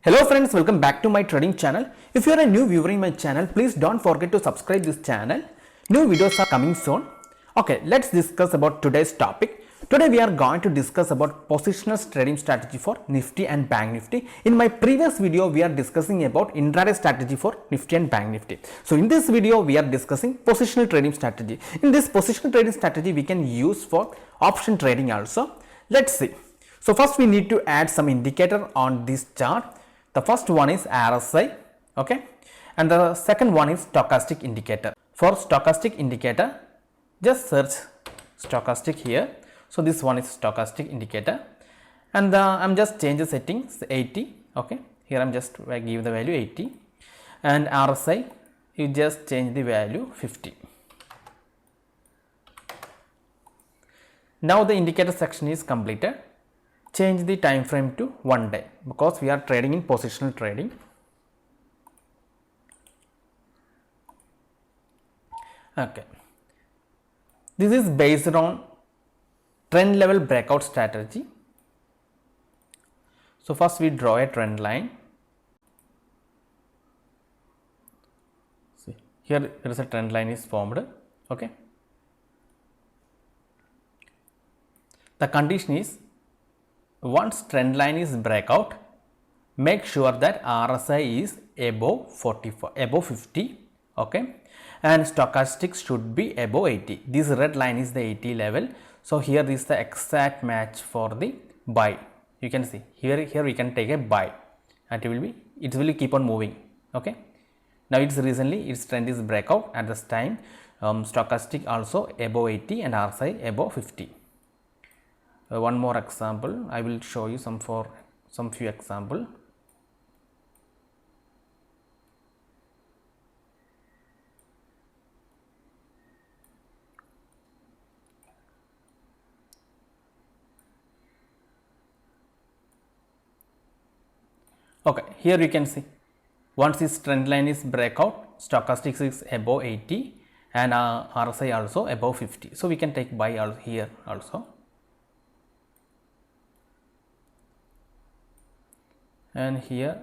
Hello friends, welcome back to my trading channel. If you are a new viewer in my channel, please don't forget to subscribe this channel. New videos are coming soon. Okay, let's discuss about today's topic. Today we are going to discuss about positional trading strategy for Nifty and Bank Nifty. In my previous video, we are discussing about intraday strategy for Nifty and Bank Nifty. So in this video, we are discussing positional trading strategy. In this positional trading strategy, we can use for option trading also. Let's see. So first we need to add some indicator on this chart. The first one is RSI, okay, and the second one is stochastic indicator. For stochastic indicator, just search stochastic here. So this one is stochastic indicator, and I'm just change the settings 80. Okay, here I'm just give the value 80, and RSI you just change the value 50. Now the indicator section is completed. Change the time frame to 1 day because we are trading in positional trading. Okay, this is based on trend level breakout strategy. So first we draw a trend line. See, here there is a trend line is formed. Okay, the condition is once trend line is breakout, make sure that RSI is above 45, above 50, okay, and stochastics should be above 80. This red line is the 80 level. So here is the exact match for the buy. You can see here we can take a buy, and it will keep on moving. Okay, now it's recently its trend is breakout at this time. Stochastic also above 80 and RSI above 50. One more example, I will show you some few example. Okay, here you can see once this trend line is breakout, stochastics is above 80 and RSI also above 50. So we can take buy here also. And here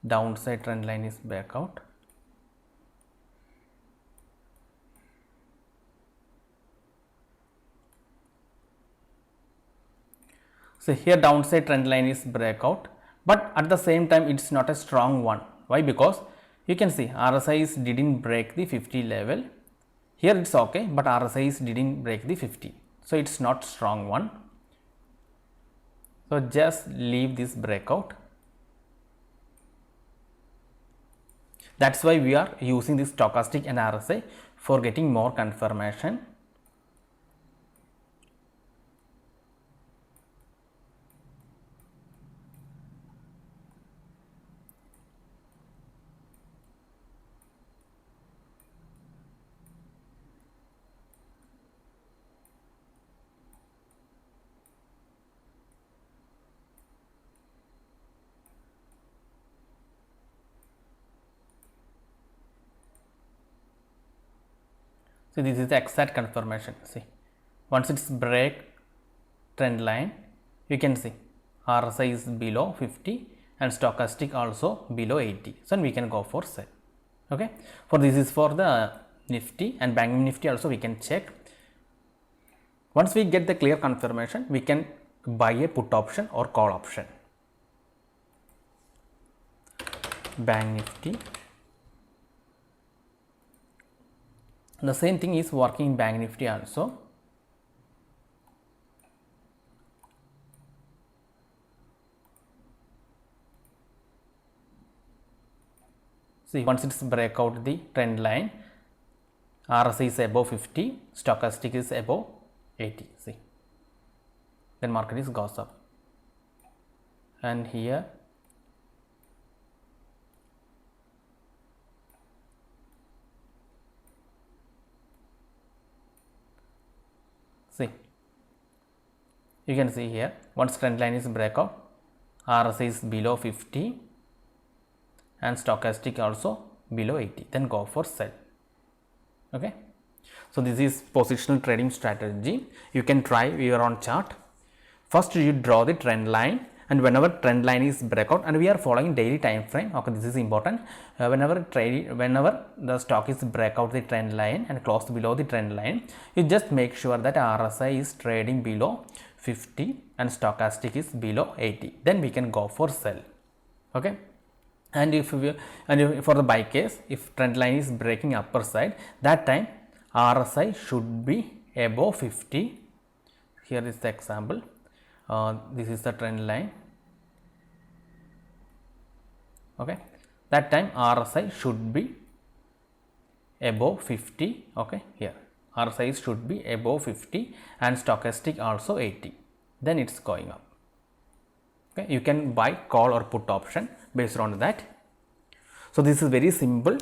downside trend line is back out. So here downside trend line is breakout, but at the same time it's not a strong one. Why? Because you can see RSI didn't break the 50 level. Here it's okay, but RSI didn't break the 50, so it's not strong one. So just leave this breakout. That's why we are using this stochastic and RSI for getting more confirmation. So this is the exact confirmation. See, once it's break trend line, you can see RSI is below 50 and stochastic also below 80. So we can go for sell. Okay, for this is for the Nifty and Bank Nifty also we can check. Once we get the clear confirmation, we can buy a put option or call option. Bank Nifty. The same thing is working in Bank Nifty also. See, once it's break out the trend line, RSI is above 50, stochastic is above 80. See, then market is goes up, and here see, you can see here once trend line is breakout, RSI is below 50 and stochastic also below 80, then go for sell. Okay, so this is positional trading strategy. You can try your own chart. First you draw the trend line and whenever trend line is breakout, and we are following daily time frame. Okay, this is important. Whenever the stock is breakout the trend line and close below the trend line, you just make sure that RSI is trading below 50 and stochastic is below 80, then we can go for sell. Okay, and for the buy case, if trend line is breaking upper side, that time RSI should be above 50. Here is the example. This is the trend line. Okay, that time RSI should be above 50. Okay, here RSI should be above 50 and stochastic also 80, then it's going up. Okay, you can buy call or put option based on that. So this is very simple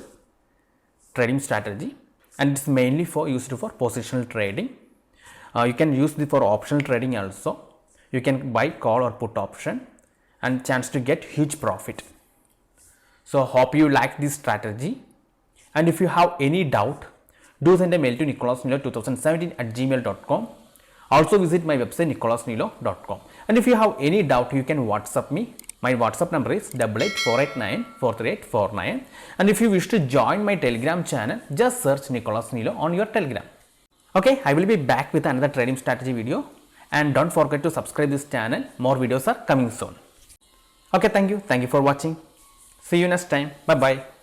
trading strategy, and it's mainly used for positional trading. You can use it for optional trading also. You can buy call or put option and chance to get huge profit. So hope you like this strategy, and if you have any doubt, do send a mail to nicholasnilo2017@gmail.com. Also visit my website nicholasnilo.com, and if you have any doubt, you can WhatsApp me. My WhatsApp number is 8848943849, and if you wish to join my Telegram channel, just search Nicholas Nilo on your Telegram. Okay, I will be back with another trading strategy video, and don't forget to subscribe this channel. More videos are coming soon. Okay, thank you for watching. See you next time. Bye bye.